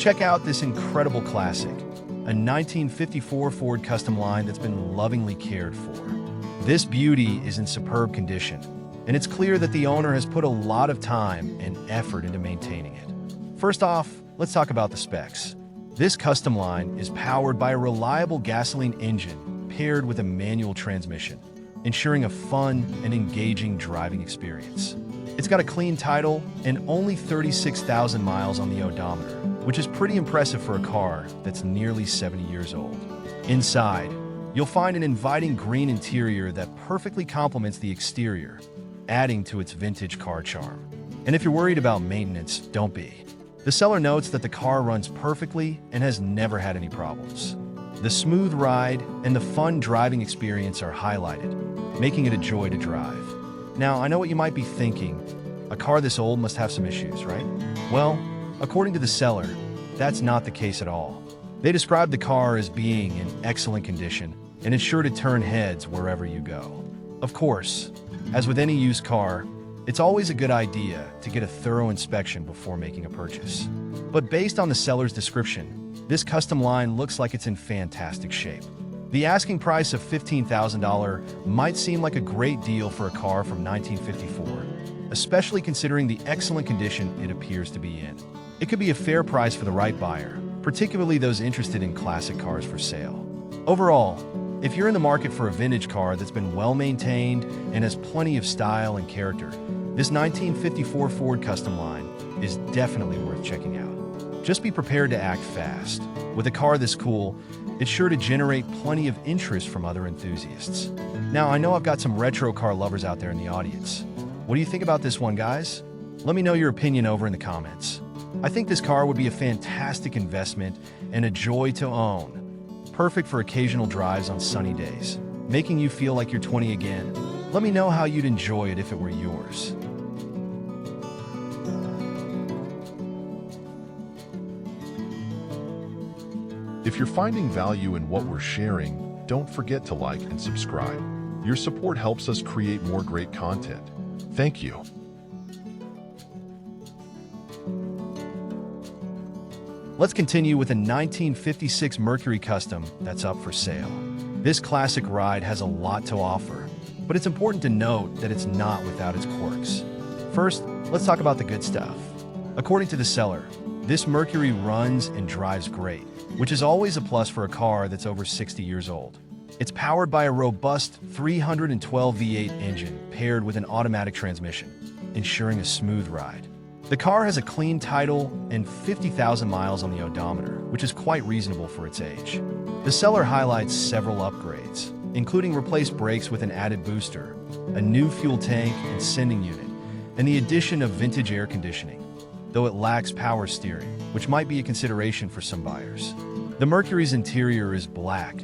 Check out this incredible classic, a 1954 Ford Custom Line that's been lovingly cared for. This beauty is in superb condition, and it's clear that the owner has put a lot of time and effort into maintaining it. First off, let's talk about the specs. This Custom Line is powered by a reliable gasoline engine paired with a manual transmission, ensuring a fun and engaging driving experience. It's got a clean title and only 36,000 miles on the odometer, which is pretty impressive for a car that's nearly 70 years old. Inside, you'll find an inviting green interior that perfectly complements the exterior, adding to its vintage car charm. And if you're worried about maintenance, don't be. The seller notes that the car runs perfectly and has never had any problems. The smooth ride and the fun driving experience are highlighted, making it a joy to drive. Now, I know what you might be thinking. A car this old must have some issues, right? Well, according to the seller, that's not the case at all. They describe the car as being in excellent condition and is sure to turn heads wherever you go. Of course, as with any used car, it's always a good idea to get a thorough inspection before making a purchase. But based on the seller's description, this Custom Line looks like it's in fantastic shape. The asking price of $15,000 might seem like a great deal for a car from 1954, especially considering the excellent condition it appears to be in. It could be a fair price for the right buyer, particularly those interested in classic cars for sale. Overall, if you're in the market for a vintage car that's been well maintained and has plenty of style and character, this 1954 Ford Custom Line is definitely worth checking out. Just be prepared to act fast. With a car this cool, it's sure to generate plenty of interest from other enthusiasts. Now, I know I've got some retro car lovers out there in the audience. What do you think about this one, guys? Let me know your opinion over in the comments. I think this car would be a fantastic investment and a joy to own. Perfect for occasional drives on sunny days, making you feel like you're 20 again. Let me know how you'd enjoy it if it were yours. If you're finding value in what we're sharing, don't forget to like and subscribe. Your support helps us create more great content. Thank you. Let's continue with a 1956 Mercury Custom that's up for sale. This classic ride has a lot to offer, but it's important to note that it's not without its quirks. First, let's talk about the good stuff. According to the seller, this Mercury runs and drives great, which is always a plus for a car that's over 60 years old. It's powered by a robust 312 V8 engine paired with an automatic transmission, ensuring a smooth ride. The car has a clean title and 50,000 miles on the odometer, which is quite reasonable for its age. The seller highlights several upgrades, including replaced brakes with an added booster, a new fuel tank and sending unit, and the addition of vintage air conditioning, though it lacks power steering, which might be a consideration for some buyers. The Mercury's interior is black,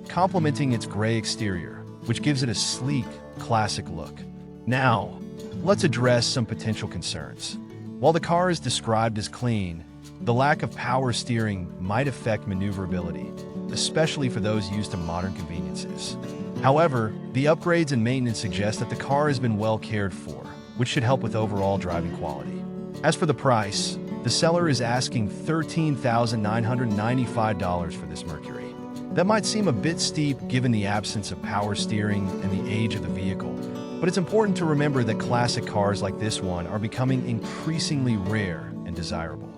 complementing its gray exterior, which gives it a sleek, classic look. Now, let's address some potential concerns. While the car is described as clean, the lack of power steering might affect maneuverability, especially for those used to modern conveniences. However, the upgrades and maintenance suggest that the car has been well cared for, which should help with overall driving quality. As for the price, the seller is asking $13,995 for this Mercury. That might seem a bit steep given the absence of power steering and the age of the vehicle, but it's important to remember that classic cars like this one are becoming increasingly rare and desirable.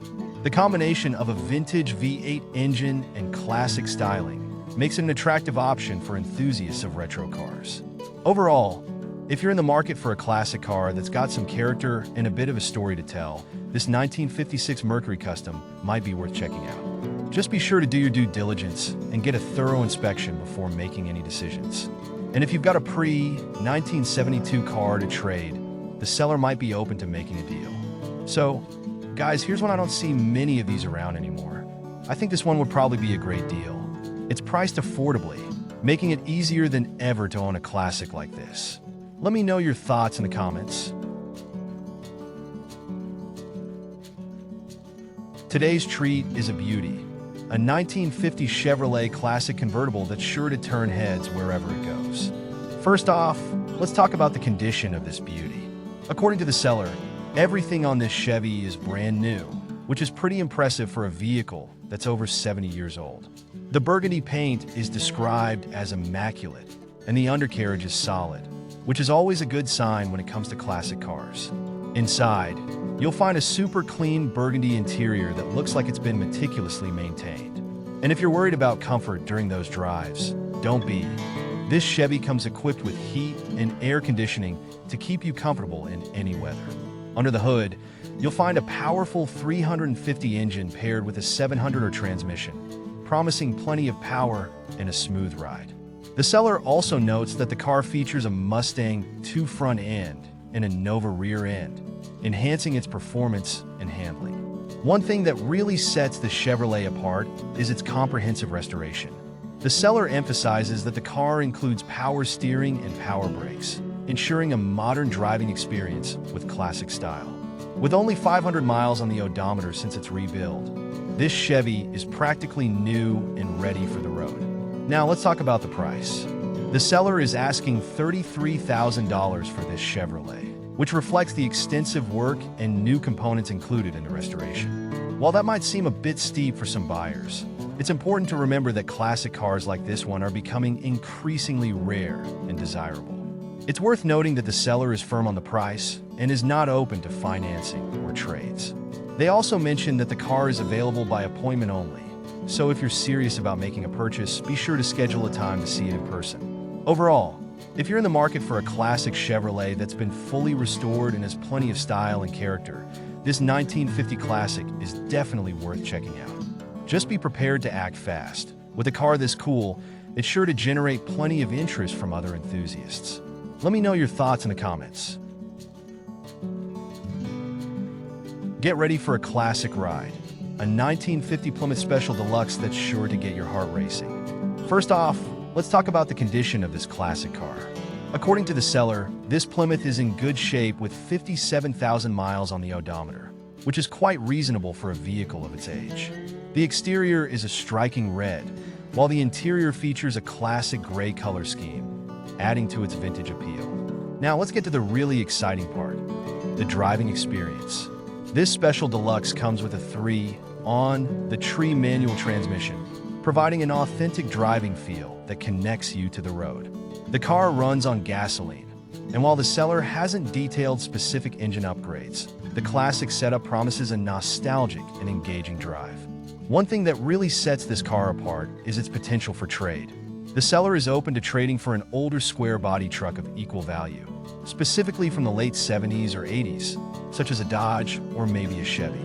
The combination of a vintage V8 engine and classic styling makes it an attractive option for enthusiasts of retro cars. Overall, if you're in the market for a classic car that's got some character and a bit of a story to tell, this 1956 Mercury Custom might be worth checking out. Just be sure to do your due diligence and get a thorough inspection before making any decisions. And if you've got a pre-1972 car to trade, the seller might be open to making a deal. So, guys, here's one I don't see many of these around anymore. I think this one would probably be a great deal. It's priced affordably, making it easier than ever to own a classic like this. Let me know your thoughts in the comments. Today's treat is a beauty, a 1950 Chevrolet Classic convertible that's sure to turn heads wherever it goes. First off, let's talk about the condition of this beauty. According to the seller, everything on this Chevy is brand new, which is pretty impressive for a vehicle that's over 70 years old. The burgundy paint is described as immaculate, and the undercarriage is solid, which is always a good sign when it comes to classic cars. Inside, you'll find a super clean burgundy interior that looks like it's been meticulously maintained. And if you're worried about comfort during those drives, don't be. This Chevy comes equipped with heat and air conditioning to keep you comfortable in any weather. Under the hood, you'll find a powerful 350 engine paired with a 700R transmission, promising plenty of power and a smooth ride. The seller also notes that the car features a Mustang 2 front end and a Nova rear end, enhancing its performance and handling. One thing that really sets the Chevrolet apart is its comprehensive restoration. The seller emphasizes that the car includes power steering and power brakes, ensuring a modern driving experience with classic style. With only 500 miles on the odometer since its rebuild, this Chevy is practically new and ready for the road. Now let's talk about the price. The seller is asking $33,000 for this Chevrolet, which reflects the extensive work and new components included in the restoration. While that might seem a bit steep for some buyers, it's important to remember that classic cars like this one are becoming increasingly rare and desirable. It's worth noting that the seller is firm on the price and is not open to financing or trades. They also mention that the car is available by appointment only, so if you're serious about making a purchase, be sure to schedule a time to see it in person. Overall, if you're in the market for a classic Chevrolet that's been fully restored and has plenty of style and character, this 1950 Classic is definitely worth checking out. Just be prepared to act fast. With a car this cool, it's sure to generate plenty of interest from other enthusiasts. Let me know your thoughts in the comments. Get ready for a classic ride, a 1950 Plymouth Special Deluxe that's sure to get your heart racing. First off, let's talk about the condition of this classic car. According to the seller, this Plymouth is in good shape with 57,000 miles on the odometer, which is quite reasonable for a vehicle of its age. The exterior is a striking red, while the interior features a classic gray color scheme, adding to its vintage appeal. Now let's get to the really exciting part, the driving experience. This Special Deluxe comes with a 3-on-the-tree manual transmission, providing an authentic driving feel that connects you to the road. The car runs on gasoline, and while the seller hasn't detailed specific engine upgrades, the classic setup promises a nostalgic and engaging drive. One thing that really sets this car apart is its potential for trade. The seller is open to trading for an older square body truck of equal value, specifically from the late 70s or 80s, such as a Dodge or maybe a Chevy.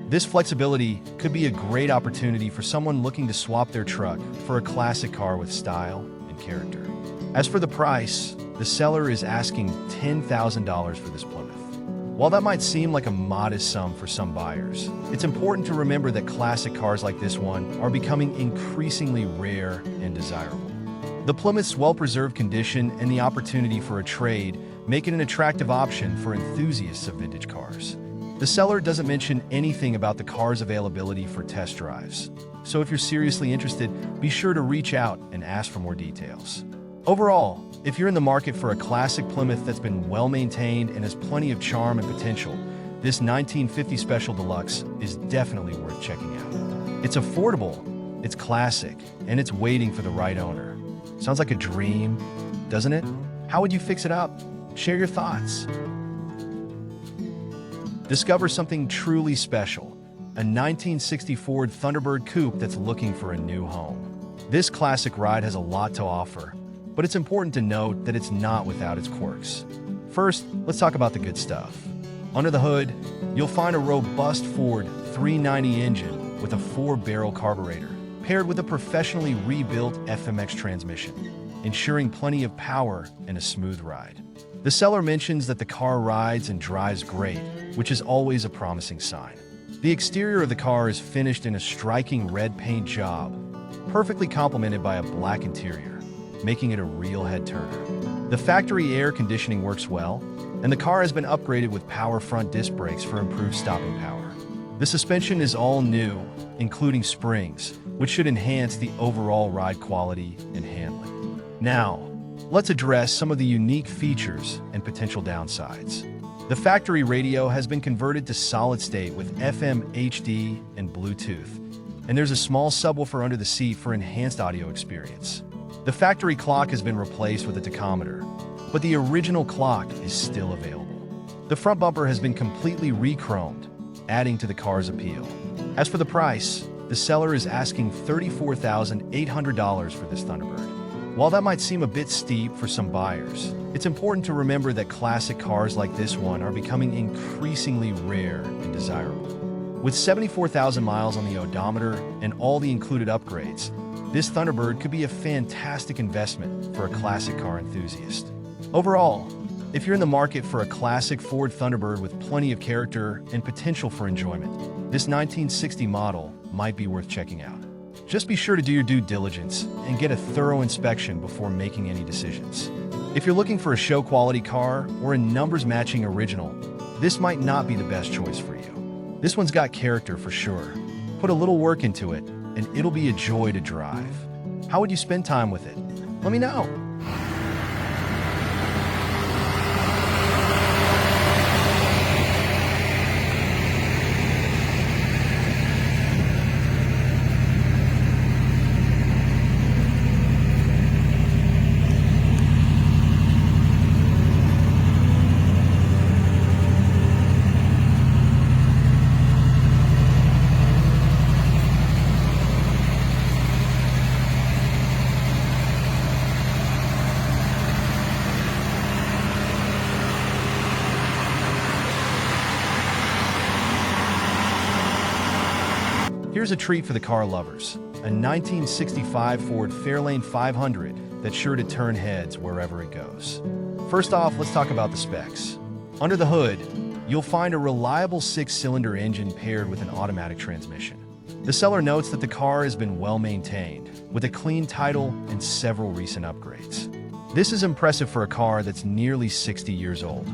This flexibility could be a great opportunity for someone looking to swap their truck for a classic car with style and character. As for the price, the seller is asking $10,000 for this Plymouth. While that might seem like a modest sum for some buyers, it's important to remember that classic cars like this one are becoming increasingly rare and desirable. The Plymouth's well-preserved condition and the opportunity for a trade make it an attractive option for enthusiasts of vintage cars. The seller doesn't mention anything about the car's availability for test drives, so if you're seriously interested, be sure to reach out and ask for more details. Overall, if you're in the market for a classic Plymouth that's been well-maintained and has plenty of charm and potential, this 1950 Special Deluxe is definitely worth checking out. It's affordable, it's classic, and it's waiting for the right owner. Sounds like a dream, doesn't it? How would you fix it up? Share your thoughts. Discover something truly special, a 1960 Ford Thunderbird Coupe that's looking for a new home. This classic ride has a lot to offer, but it's important to note that it's not without its quirks. First, let's talk about the good stuff. Under the hood, you'll find a robust Ford 390 engine with a 4-barrel carburetor, paired with a professionally rebuilt FMX transmission, ensuring plenty of power and a smooth ride. The seller mentions that the car rides and drives great, which is always a promising sign. The exterior of the car is finished in a striking red paint job, perfectly complemented by a black interior, making it a real head-turner. The factory air conditioning works well, and the car has been upgraded with power front disc brakes for improved stopping power. The suspension is all new, including springs, which should enhance the overall ride quality and handling. Now, let's address some of the unique features and potential downsides. The factory radio has been converted to solid state with FM, HD, and Bluetooth, and there's a small subwoofer under the seat for enhanced audio experience. The factory clock has been replaced with a tachometer, but the original clock is still available. The front bumper has been completely re-chromed, adding to the car's appeal. As for the price, the seller is asking $34,800 for this Thunderbird. While that might seem a bit steep for some buyers, it's important to remember that classic cars like this one are becoming increasingly rare and desirable. With 74,000 miles on the odometer and all the included upgrades, this Thunderbird could be a fantastic investment for a classic car enthusiast. Overall, if you're in the market for a classic Ford Thunderbird with plenty of character and potential for enjoyment, this 1960 model might be worth checking out. Just be sure to do your due diligence and get a thorough inspection before making any decisions. If you're looking for a show-quality car or a numbers-matching original, this might not be the best choice for you. This one's got character for sure. Put a little work into it, and it'll be a joy to drive. How would you spend time with it? Let me know. Here's a treat for the car lovers, a 1965 Ford Fairlane 500 that's sure to turn heads wherever it goes. First off, let's talk about the specs. Under the hood, you'll find a reliable 6-cylinder engine paired with an automatic transmission. The seller notes that the car has been well maintained, with a clean title and several recent upgrades. This is impressive for a car that's nearly 60 years old.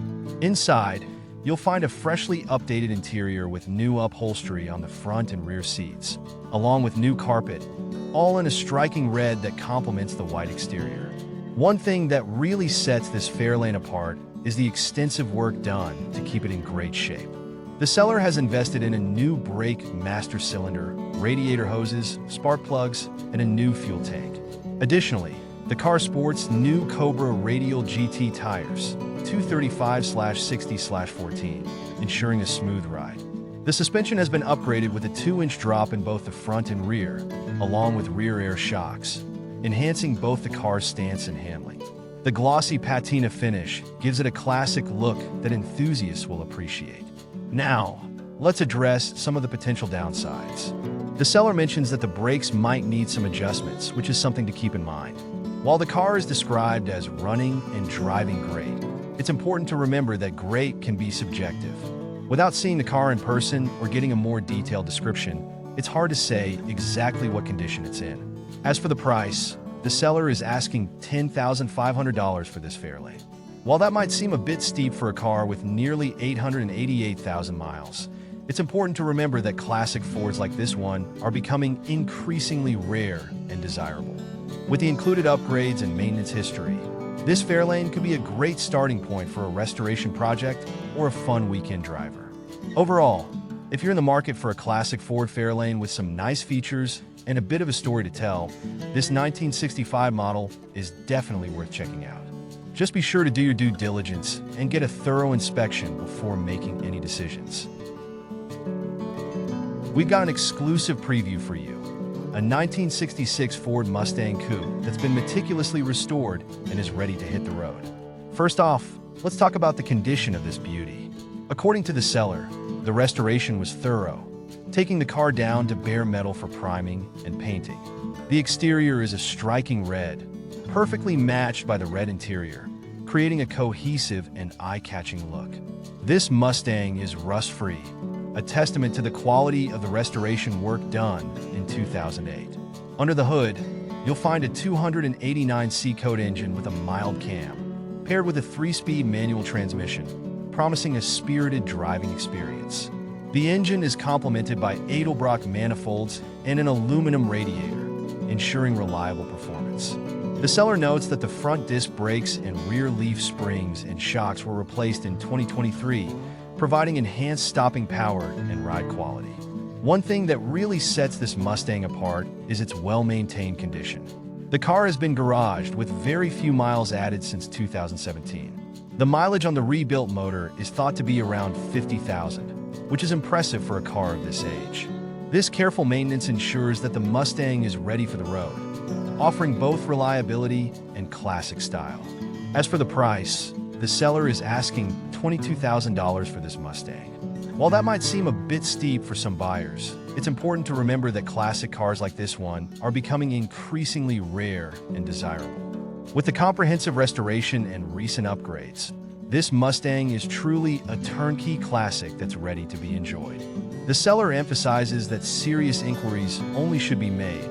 Inside, you'll find a freshly updated interior with new upholstery on the front and rear seats, along with new carpet, all in a striking red that complements the white exterior. One thing that really sets this Fairlane apart is the extensive work done to keep it in great shape. The seller has invested in a new brake master cylinder, radiator hoses, spark plugs, and a new fuel tank. Additionally, the car sports new Cobra Radial GT tires, 235/60/14, ensuring a smooth ride. The suspension has been upgraded with a 2-inch drop in both the front and rear, along with rear air shocks, enhancing both the car's stance and handling. The glossy patina finish gives it a classic look that enthusiasts will appreciate. Now, let's address some of the potential downsides. The seller mentions that the brakes might need some adjustments, which is something to keep in mind. While the car is described as running and driving great, it's important to remember that great can be subjective. Without seeing the car in person or getting a more detailed description, it's hard to say exactly what condition it's in. As for the price, the seller is asking $10,500 for this Fairlane. While that might seem a bit steep for a car with nearly 888,000 miles, it's important to remember that classic Fords like this one are becoming increasingly rare and desirable. With the included upgrades and maintenance history, this Fairlane could be a great starting point for a restoration project or a fun weekend driver. Overall, if you're in the market for a classic Ford Fairlane with some nice features and a bit of a story to tell, this 1965 model is definitely worth checking out. Just be sure to do your due diligence and get a thorough inspection before making any decisions. We've got an exclusive preview for you. A 1966 Ford Mustang Coupe that's been meticulously restored and is ready to hit the road. First off, let's talk about the condition of this beauty. According to the seller, the restoration was thorough, taking the car down to bare metal for priming and painting. The exterior is a striking red, perfectly matched by the red interior, creating a cohesive and eye-catching look. This Mustang is rust-free, a testament to the quality of the restoration work done in 2008. Under the hood, you'll find a 289 C-Code engine with a mild cam, paired with a 3-speed manual transmission, promising a spirited driving experience. The engine is complemented by Edelbrock manifolds and an aluminum radiator, ensuring reliable performance. The seller notes that the front disc brakes and rear leaf springs and shocks were replaced in 2023, providing enhanced stopping power and ride quality. One thing that really sets this Mustang apart is its well-maintained condition. The car has been garaged with very few miles added since 2017. The mileage on the rebuilt motor is thought to be around 50,000, which is impressive for a car of this age. This careful maintenance ensures that the Mustang is ready for the road, offering both reliability and classic style. As for the price, the seller is asking $22,000 for this Mustang. While that might seem a bit steep for some buyers, it's important to remember that classic cars like this one are becoming increasingly rare and desirable. With the comprehensive restoration and recent upgrades, this Mustang is truly a turnkey classic that's ready to be enjoyed. The seller emphasizes that serious inquiries only should be made,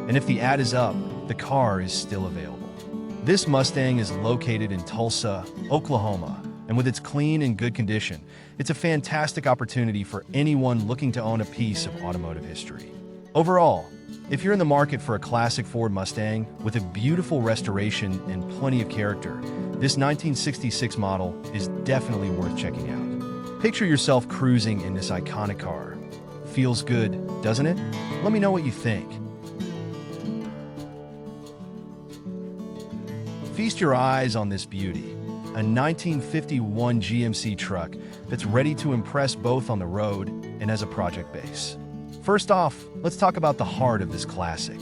and if the ad is up, the car is still available. This Mustang is located in Tulsa, Oklahoma, and with its clean and good condition, it's a fantastic opportunity for anyone looking to own a piece of automotive history. Overall, if you're in the market for a classic Ford Mustang with a beautiful restoration and plenty of character, this 1966 model is definitely worth checking out. Picture yourself cruising in this iconic car. Feels good, doesn't it? Let me know what you think. Feast your eyes on this beauty, a 1951 GMC truck that's ready to impress both on the road and as a project base. First off, let's talk about the heart of this classic.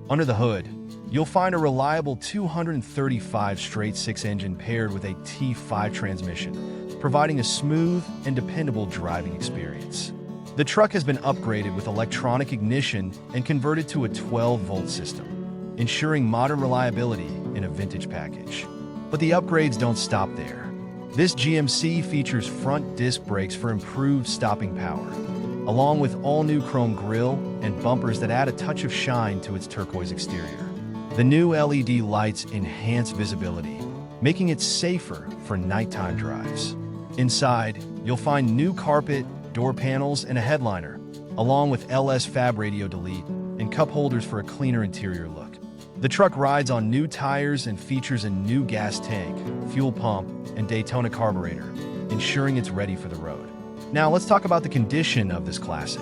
Under the hood, you'll find a reliable 235 straight-six engine paired with a T5 transmission, providing a smooth and dependable driving experience. The truck has been upgraded with electronic ignition and converted to a 12-volt system, ensuring modern reliability in a vintage package. But the upgrades don't stop there. This GMC features front disc brakes for improved stopping power, along with all-new chrome grille and bumpers that add a touch of shine to its turquoise exterior. The new LED lights enhance visibility, making it safer for nighttime drives. Inside, you'll find new carpet, door panels, and a headliner, along with LS Fab Radio Delete and cup holders for a cleaner interior look. The truck rides on new tires and features a new gas tank, fuel pump, and Daytona carburetor, ensuring it's ready for the road. Now let's talk about the condition of this classic.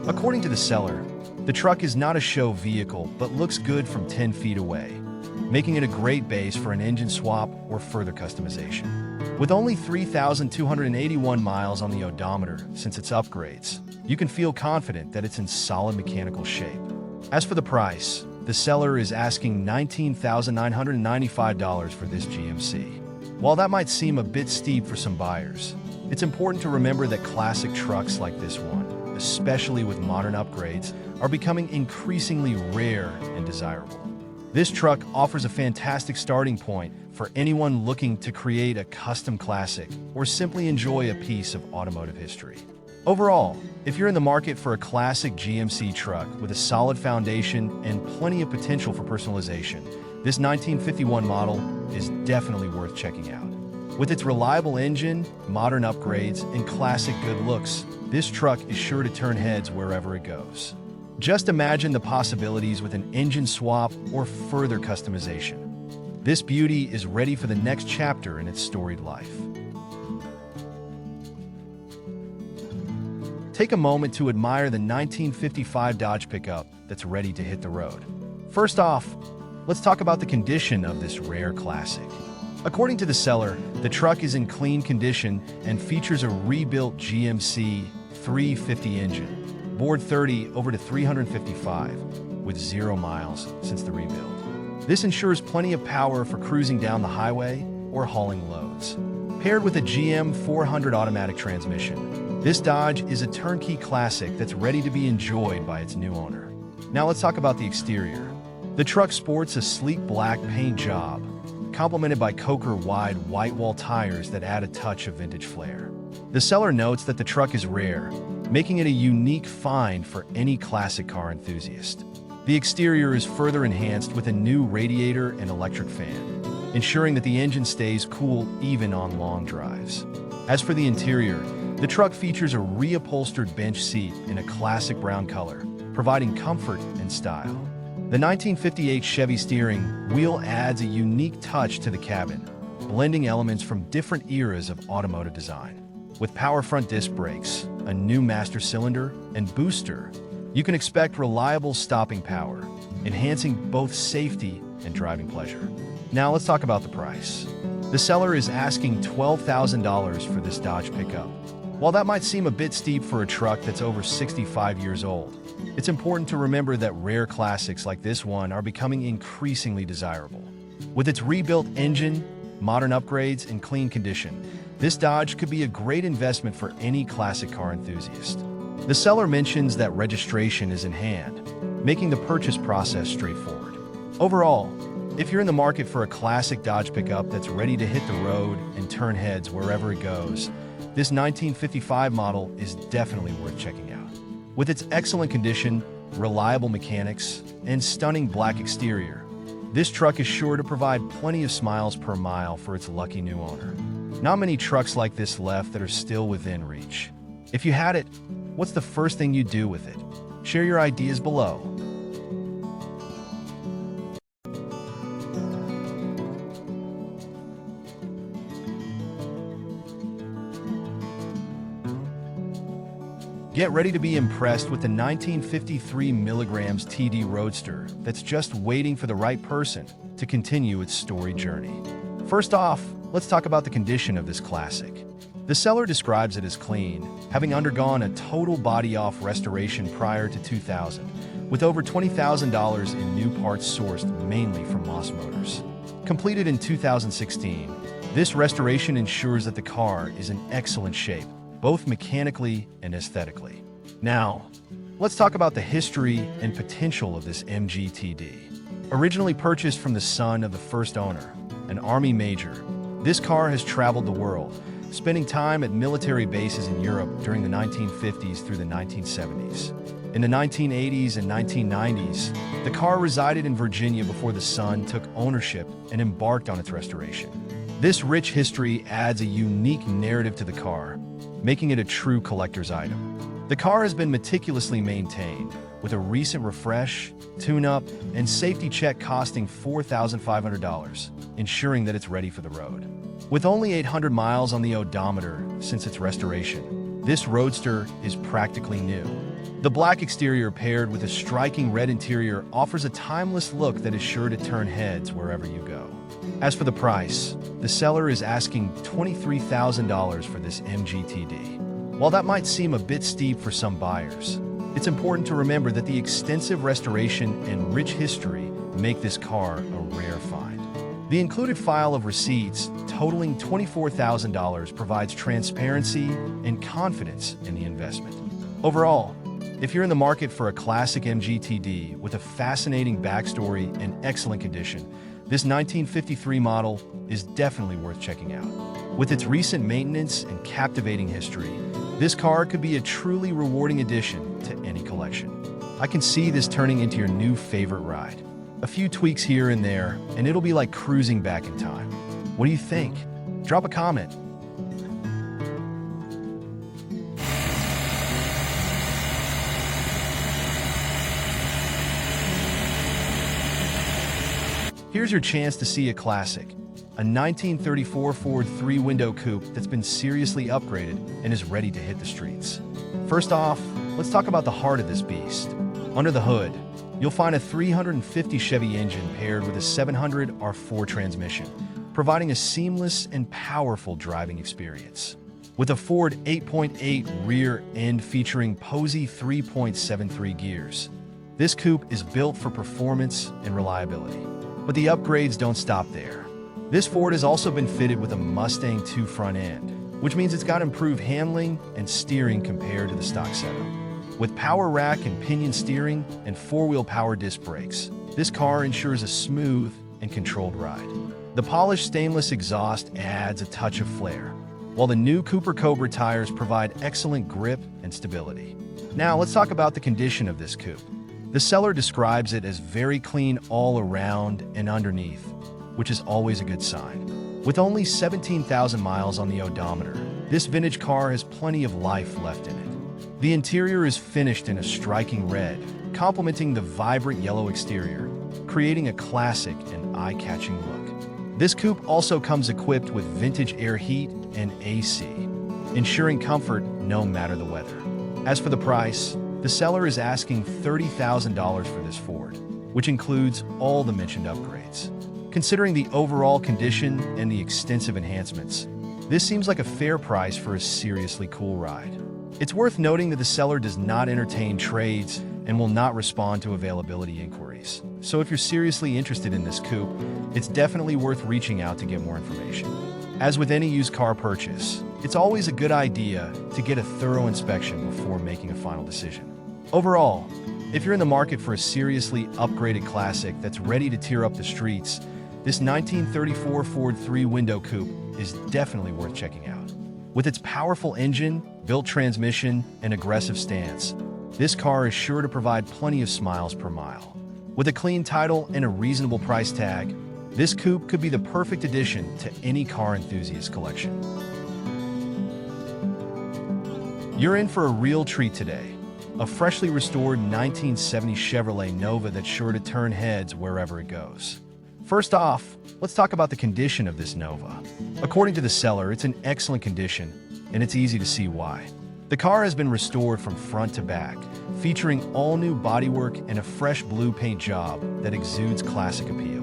According to the seller, the truck is not a show vehicle but looks good from 10 feet away, making it a great base for an engine swap or further customization. With only 3,281 miles on the odometer since its upgrades, you can feel confident that it's in solid mechanical shape. As for the price, the seller is asking $19,995 for this GMC. While that might seem a bit steep for some buyers, it's important to remember that classic trucks like this one, especially with modern upgrades, are becoming increasingly rare and desirable. This truck offers a fantastic starting point for anyone looking to create a custom classic or simply enjoy a piece of automotive history. Overall, if you're in the market for a classic GMC truck with a solid foundation and plenty of potential for personalization, this 1951 model is definitely worth checking out. With its reliable engine, modern upgrades, and classic good looks, this truck is sure to turn heads wherever it goes. Just imagine the possibilities with an engine swap or further customization. This beauty is ready for the next chapter in its storied life. Take a moment to admire the 1955 Dodge pickup that's ready to hit the road. First off, let's talk about the condition of this rare classic. According to the seller, the truck is in clean condition and features a rebuilt GMC 350 engine, bored 30 over to 355, with 0 miles since the rebuild. This ensures plenty of power for cruising down the highway or hauling loads. Paired with a GM 400 automatic transmission, this Dodge is a turnkey classic that's ready to be enjoyed by its new owner. Now let's talk about the exterior. The truck sports a sleek black paint job, complemented by Coker-wide white wall tires that add a touch of vintage flair. The seller notes that the truck is rare, making it a unique find for any classic car enthusiast. The exterior is further enhanced with a new radiator and electric fan, ensuring that the engine stays cool even on long drives. As for the interior, the truck features a reupholstered bench seat in a classic brown color, providing comfort and style. The 1958 Chevy steering wheel adds a unique touch to the cabin, blending elements from different eras of automotive design. With power front disc brakes, a new master cylinder, and booster, you can expect reliable stopping power, enhancing both safety and driving pleasure. Now let's talk about the price. The seller is asking $12,000 for this Dodge pickup. While that might seem a bit steep for a truck that's over 65 years old, it's important to remember that rare classics like this one are becoming increasingly desirable. With its rebuilt engine, modern upgrades, and clean condition, this Dodge could be a great investment for any classic car enthusiast. The seller mentions that registration is in hand, making the purchase process straightforward. Overall, if you're in the market for a classic Dodge pickup that's ready to hit the road and turn heads wherever it goes, this 1955 model is definitely worth checking out. With its excellent condition, reliable mechanics, and stunning black exterior, this truck is sure to provide plenty of smiles per mile for its lucky new owner. Not many trucks like this left that are still within reach. If you had it, what's the first thing you'd do with it? Share your ideas below. Get ready to be impressed with the 1953 milligrams TD Roadster that's just waiting for the right person to continue its storied journey. First off, let's talk about the condition of this classic. The seller describes it as clean, having undergone a total body-off restoration prior to 2000, with over $20,000 in new parts sourced mainly from Moss Motors. Completed in 2016, this restoration ensures that the car is in excellent shape, both mechanically and aesthetically. Now, let's talk about the history and potential of this MGTD. Originally purchased from the son of the first owner, an Army major, this car has traveled the world, spending time at military bases in Europe during the 1950s through the 1970s. In the 1980s and 1990s, the car resided in Virginia before the son took ownership and embarked on its restoration. This rich history adds a unique narrative to the car, making it a true collector's item. The car has been meticulously maintained, with a recent refresh, tune-up, and safety check costing $4,500, ensuring that it's ready for the road. With only 800 miles on the odometer since its restoration, this Roadster is practically new. The black exterior paired with a striking red interior offers a timeless look that is sure to turn heads wherever you go. As for the price, the seller is asking $23,000 for this MGTD. While that might seem a bit steep for some buyers, it's important to remember that the extensive restoration and rich history make this car a rare find. The included file of receipts, totaling $24,000, provides transparency and confidence in the investment. Overall, if you're in the market for a classic MGTD with a fascinating backstory and excellent condition, this 1953 model is definitely worth checking out. With its recent maintenance and captivating history, this car could be a truly rewarding addition to any collection. I can see this turning into your new favorite ride. A few tweaks here and there, and it'll be like cruising back in time. What do you think? Drop a comment. Here's your chance to see a classic, a 1934 Ford three-window coupe that's been seriously upgraded and is ready to hit the streets. First off, let's talk about the heart of this beast. Under the hood, you'll find a 350 Chevy engine paired with a 700 R4 transmission, providing a seamless and powerful driving experience. With a Ford 8.8 rear end featuring Posey 3.73 gears, this coupe is built for performance and reliability. But the upgrades don't stop there. This Ford has also been fitted with a Mustang 2 front end, which means it's got improved handling and steering compared to the stock setup. With power rack and pinion steering and four-wheel power disc brakes, this car ensures a smooth and controlled ride. The polished stainless exhaust adds a touch of flair, while the new Cooper Cobra tires provide excellent grip and stability. Now let's talk about the condition of this coupe. The seller describes it as very clean all around and underneath, which is always a good sign. With only 17,000 miles on the odometer, this vintage car has plenty of life left in it. The interior is finished in a striking red, complementing the vibrant yellow exterior, creating a classic and eye-catching look. This coupe also comes equipped with vintage air heat and AC, ensuring comfort no matter the weather. As for the price, the seller is asking $30,000 for this Ford, which includes all the mentioned upgrades. Considering the overall condition and the extensive enhancements, this seems like a fair price for a seriously cool ride. It's worth noting that the seller does not entertain trades and will not respond to availability inquiries. So if you're seriously interested in this coupe, it's definitely worth reaching out to get more information. As with any used car purchase, it's always a good idea to get a thorough inspection before making a final decision. Overall, if you're in the market for a seriously upgraded classic that's ready to tear up the streets, this 1934 Ford 3-window coupe is definitely worth checking out. With its powerful engine, built transmission, and aggressive stance, this car is sure to provide plenty of smiles per mile. With a clean title and a reasonable price tag, this coupe could be the perfect addition to any car enthusiast collection. You're in for a real treat today. A freshly restored 1970 Chevrolet Nova that's sure to turn heads wherever it goes. First off, let's talk about the condition of this Nova. According to the seller, it's in excellent condition, and it's easy to see why. The car has been restored from front to back, featuring all-new bodywork and a fresh blue paint job that exudes classic appeal.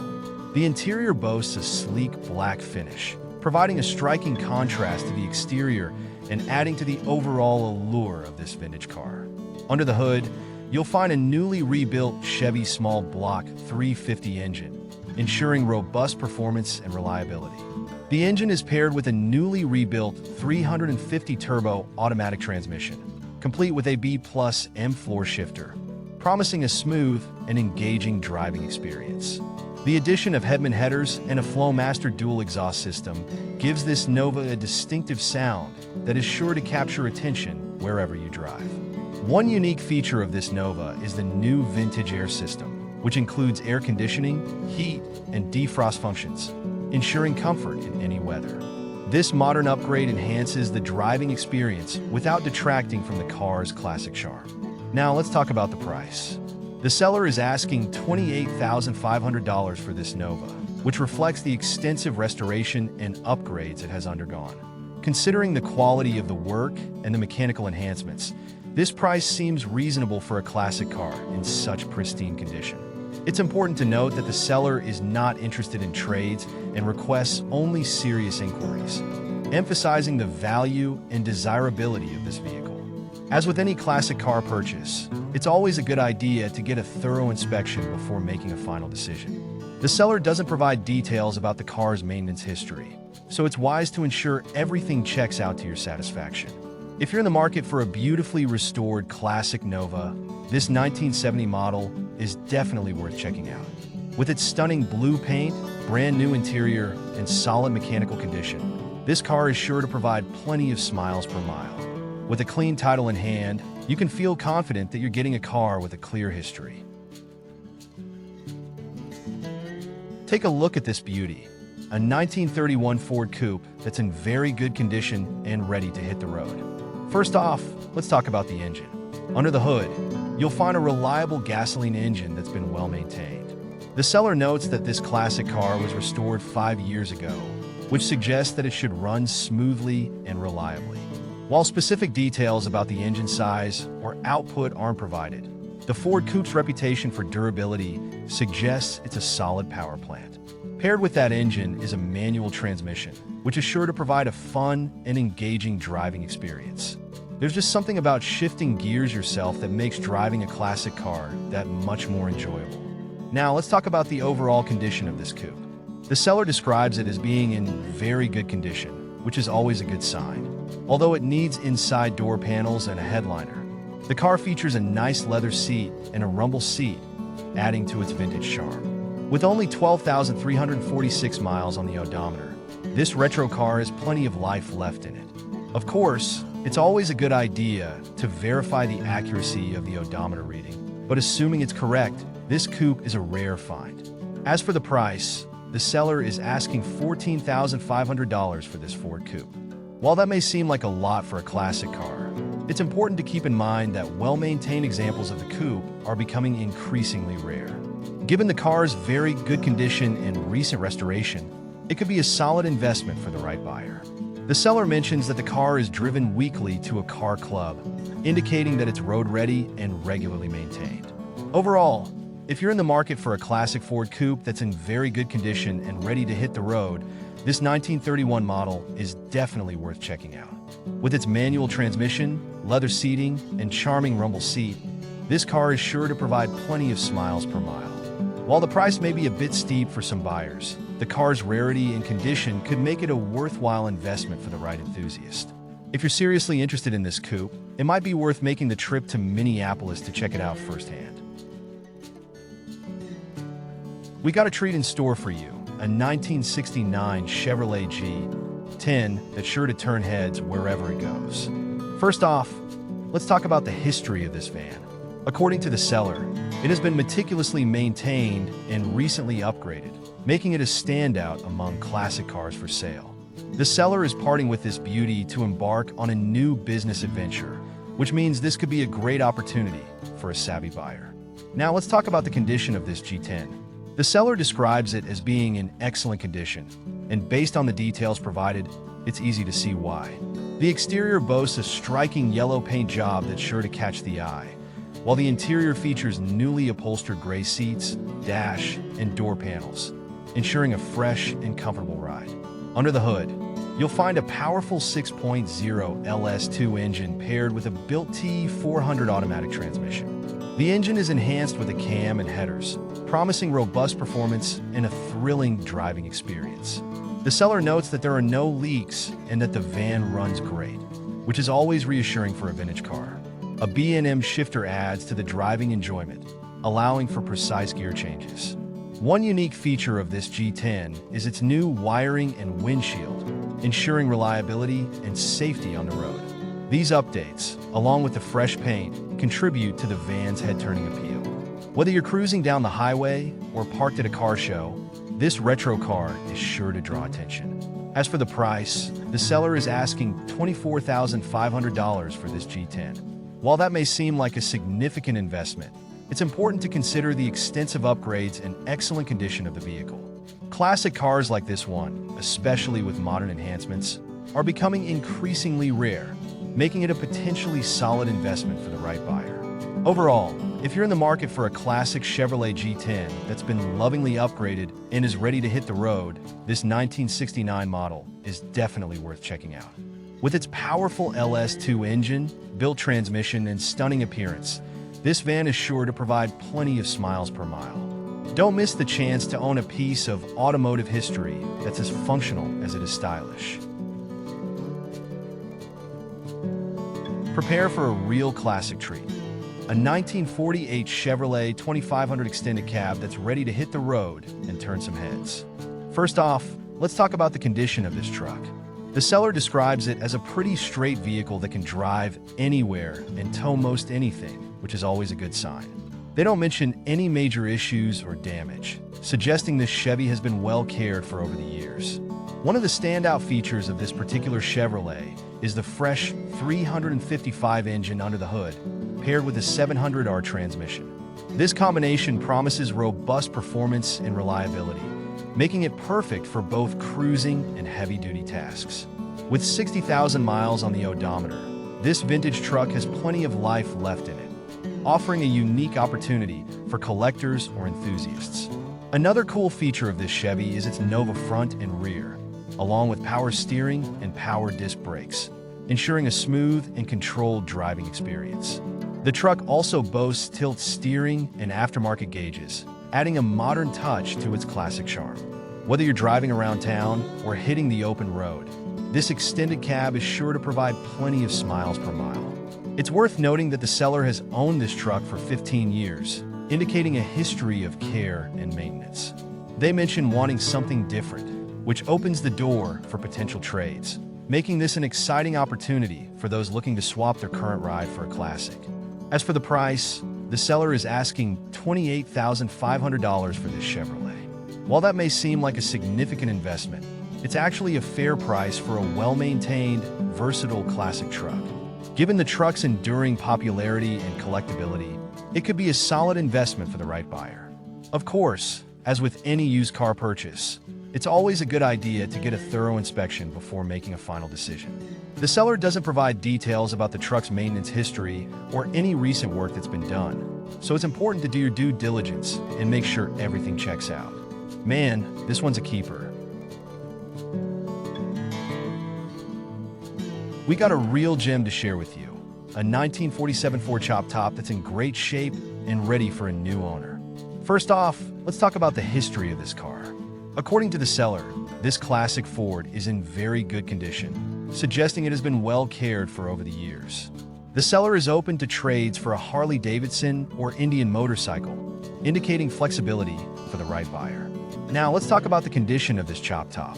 The interior boasts a sleek black finish, providing a striking contrast to the exterior and adding to the overall allure of this vintage car. Under the hood, you'll find a newly rebuilt Chevy small block 350 engine, ensuring robust performance and reliability. The engine is paired with a newly rebuilt 350 turbo automatic transmission, complete with a B+ M floor shifter, promising a smooth and engaging driving experience. The addition of Hedman headers and a Flowmaster dual exhaust system gives this Nova a distinctive sound that is sure to capture attention wherever you drive. One unique feature of this Nova is the new vintage air system, which includes air conditioning, heat, and defrost functions, ensuring comfort in any weather. This modern upgrade enhances the driving experience without detracting from the car's classic charm. Now let's talk about the price. The seller is asking $28,500 for this Nova, which reflects the extensive restoration and upgrades it has undergone. Considering the quality of the work and the mechanical enhancements, this price seems reasonable for a classic car in such pristine condition. It's important to note that the seller is not interested in trades and requests only serious inquiries, emphasizing the value and desirability of this vehicle. As with any classic car purchase, it's always a good idea to get a thorough inspection before making a final decision. The seller doesn't provide details about the car's maintenance history, so it's wise to ensure everything checks out to your satisfaction. If you're in the market for a beautifully restored classic Nova, this 1970 model is definitely worth checking out. With its stunning blue paint, brand new interior, and solid mechanical condition, this car is sure to provide plenty of smiles per mile. With a clean title in hand, you can feel confident that you're getting a car with a clear history. Take a look at this beauty, a 1931 Ford Coupe that's in very good condition and ready to hit the road. First off, let's talk about the engine. Under the hood, you'll find a reliable gasoline engine that's been well maintained. The seller notes that this classic car was restored 5 years ago, which suggests that it should run smoothly and reliably. While specific details about the engine size or output aren't provided, the Ford Coupe's reputation for durability suggests it's a solid power plant. Paired with that engine is a manual transmission, which is sure to provide a fun and engaging driving experience. There's just something about shifting gears yourself that makes driving a classic car that much more enjoyable. Now let's talk about the overall condition of this coupe. The seller describes it as being in very good condition, which is always a good sign. Although it needs inside door panels and a headliner, the car features a nice leather seat and a rumble seat, adding to its vintage charm. With only 12,346 miles on the odometer, this retro car has plenty of life left in it. Of course, it's always a good idea to verify the accuracy of the odometer reading, but assuming it's correct, this coupe is a rare find. As for the price, the seller is asking $14,500 for this Ford Coupe. While that may seem like a lot for a classic car, It's important to keep in mind that well-maintained examples of the coupe are becoming increasingly rare. Given the car's very good condition and recent restoration, it could be a solid investment for the right buyer. The seller mentions that the car is driven weekly to a car club, indicating that it's road-ready and regularly maintained. Overall, if you're in the market for a classic Ford coupe that's in very good condition and ready to hit the road, this 1931 model is definitely worth checking out. With its manual transmission, leather seating, and charming rumble seat, this car is sure to provide plenty of smiles per mile. While the price may be a bit steep for some buyers, the car's rarity and condition could make it a worthwhile investment for the right enthusiast. If you're seriously interested in this coupe, it might be worth making the trip to Minneapolis to check it out firsthand. We got a treat in store for you, a 1969 Chevrolet G10 that's sure to turn heads wherever it goes. First off, let's talk about the history of this van. According to the seller, it has been meticulously maintained and recently upgraded, making it a standout among classic cars for sale. The seller is parting with this beauty to embark on a new business adventure, which means this could be a great opportunity for a savvy buyer. Now let's talk about the condition of this G10. The seller describes it as being in excellent condition, and based on the details provided, it's easy to see why. The exterior boasts a striking yellow paint job that's sure to catch the eye, while the interior features newly upholstered gray seats, dash, and door panels, ensuring a fresh and comfortable ride. Under the hood, you'll find a powerful 6.0 LS2 engine paired with a built T400 automatic transmission. The engine is enhanced with a cam and headers, promising robust performance and a thrilling driving experience. The seller notes that there are no leaks and that the van runs great, which is always reassuring for a vintage car. A B&M shifter adds to the driving enjoyment, allowing for precise gear changes. One unique feature of this G10 is its new wiring and windshield, ensuring reliability and safety on the road. These updates, along with the fresh paint, contribute to the van's head-turning appeal. Whether you're cruising down the highway or parked at a car show, this retro car is sure to draw attention. As for the price, the seller is asking $24,500 for this G10. While that may seem like a significant investment, it's important to consider the extensive upgrades and excellent condition of the vehicle. Classic cars like this one, especially with modern enhancements, are becoming increasingly rare, making it a potentially solid investment for the right buyer. Overall, if you're in the market for a classic Chevrolet G10 that's been lovingly upgraded and is ready to hit the road, this 1969 model is definitely worth checking out. With its powerful LS2 engine, built transmission, and stunning appearance, this van is sure to provide plenty of smiles per mile. Don't miss the chance to own a piece of automotive history that's as functional as it is stylish. Prepare for a real classic treat. A 1948 Chevrolet 2500 extended cab that's ready to hit the road and turn some heads. First off, let's talk about the condition of this truck. The seller describes it as a pretty straight vehicle that can drive anywhere and tow most anything, which is always a good sign. They don't mention any major issues or damage, suggesting this Chevy has been well cared for over the years. One of the standout features of this particular Chevrolet is the fresh 355 engine under the hood, paired with a 700R transmission. This combination promises robust performance and reliability, making it perfect for both cruising and heavy-duty tasks. With 60,000 miles on the odometer, this vintage truck has plenty of life left in it, offering a unique opportunity for collectors or enthusiasts. Another cool feature of this Chevy is its Nova front and rear, along with power steering and power disc brakes, ensuring a smooth and controlled driving experience. The truck also boasts tilt steering and aftermarket gauges, adding a modern touch to its classic charm. Whether you're driving around town or hitting the open road, this extended cab is sure to provide plenty of smiles per mile. It's worth noting that the seller has owned this truck for 15 years, indicating a history of care and maintenance. They mention wanting something different, which opens the door for potential trades, making this an exciting opportunity for those looking to swap their current ride for a classic. As for the price, the seller is asking $28,500 for this Chevrolet. While that may seem like a significant investment, it's actually a fair price for a well-maintained, versatile classic truck. Given the truck's enduring popularity and collectability, it could be a solid investment for the right buyer. Of course, as with any used car purchase, it's always a good idea to get a thorough inspection before making a final decision. The seller doesn't provide details about the truck's maintenance history or any recent work that's been done, so it's important to do your due diligence and make sure everything checks out. Man, this one's a keeper. We got a real gem to share with you, a 1947 Ford Chop Top that's in great shape and ready for a new owner. First off, let's talk about the history of this car. According to the seller, this classic Ford is in very good condition, suggesting it has been well cared for over the years. The seller is open to trades for a Harley-Davidson or Indian motorcycle, indicating flexibility for the right buyer. Now, let's talk about the condition of this Chop Top.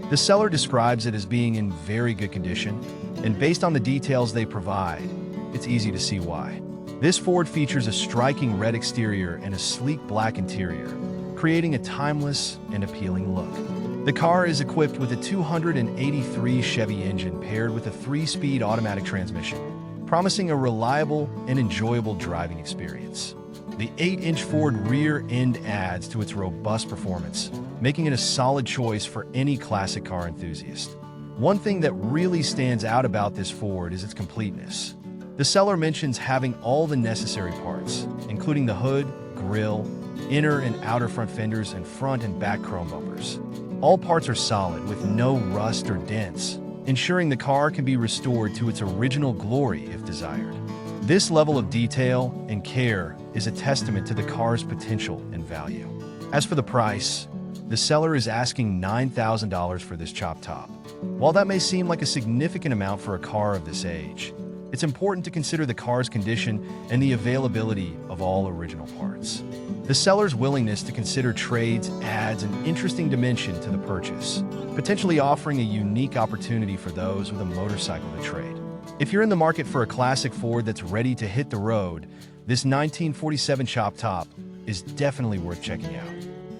The seller describes it as being in very good condition, and based on the details they provide, it's easy to see why. This Ford features a striking red exterior and a sleek black interior, creating a timeless and appealing look. The car is equipped with a 283 Chevy engine paired with a 3-speed automatic transmission, promising a reliable and enjoyable driving experience. The 8-inch Ford rear end adds to its robust performance, making it a solid choice for any classic car enthusiast. One thing that really stands out about this Ford is its completeness. The seller mentions having all the necessary parts, including the hood, grille, inner and outer front fenders, and front and back chrome bumpers. All parts are solid with no rust or dents, ensuring the car can be restored to its original glory if desired. This level of detail and care is a testament to the car's potential and value. As for the price, the seller is asking $9,000 for this Chop Top. While that may seem like a significant amount for a car of this age, it's important to consider the car's condition and the availability of all original parts. The seller's willingness to consider trades adds an interesting dimension to the purchase, potentially offering a unique opportunity for those with a motorcycle to trade. If you're in the market for a classic Ford that's ready to hit the road, this 1947 Chop Top is definitely worth checking out.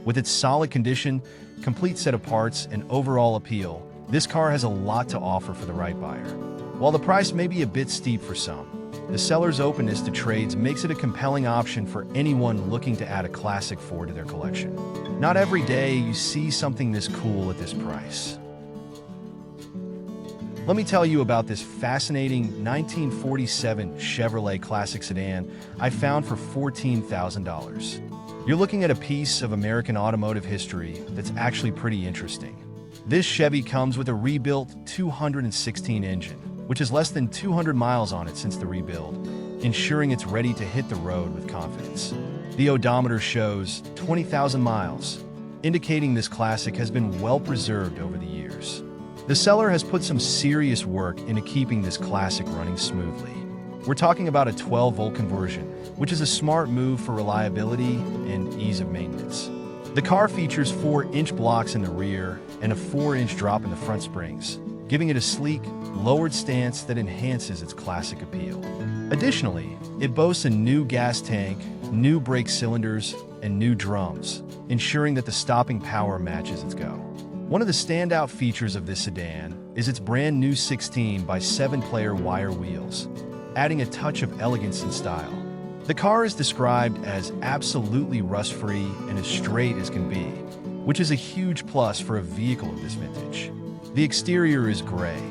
With its solid condition, complete set of parts, and overall appeal, this car has a lot to offer for the right buyer. While the price may be a bit steep for some, the seller's openness to trades makes it a compelling option for anyone looking to add a classic Ford to their collection. Not every day you see something this cool at this price. Let me tell you about this fascinating 1947 Chevrolet Classic sedan I found for $14,000. You're looking at a piece of American automotive history that's actually pretty interesting. This Chevy comes with a rebuilt 216 engine, which has less than 200 miles on it since the rebuild, ensuring it's ready to hit the road with confidence. The odometer shows 20,000 miles, indicating this classic has been well preserved over the years. The seller has put some serious work into keeping this classic running smoothly. We're talking about a 12-volt conversion, which is a smart move for reliability and ease of maintenance. The car features 4-inch blocks in the rear and a 4-inch drop in the front springs, giving it a sleek, lowered stance that enhances its classic appeal. Additionally, it boasts a new gas tank, new brake cylinders, and new drums, ensuring that the stopping power matches its go. One of the standout features of this sedan is its brand new 16 by 7-player wire wheels, adding a touch of elegance and style. The car is described as absolutely rust-free and as straight as can be, which is a huge plus for a vehicle of this vintage. The exterior is gray,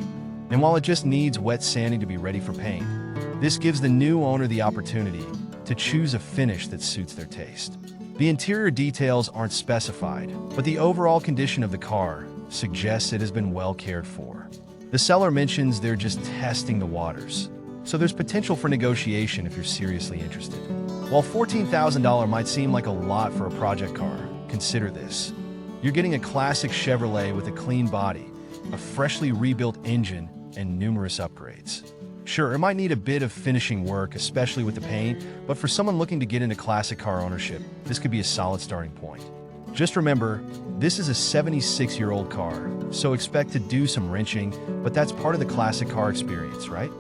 and while it just needs wet sanding to be ready for paint, this gives the new owner the opportunity to choose a finish that suits their taste. The interior details aren't specified, but the overall condition of the car suggests it has been well cared for. The seller mentions they're just testing the waters, so there's potential for negotiation if you're seriously interested. While $14,000 might seem like a lot for a project car, consider this. You're getting a classic Chevrolet with a clean body, a freshly rebuilt engine, and numerous upgrades. Sure, it might need a bit of finishing work, especially with the paint, but for someone looking to get into classic car ownership, this could be a solid starting point. Just remember, this is a 76-year-old car, so expect to do some wrenching, but that's part of the classic car experience, right?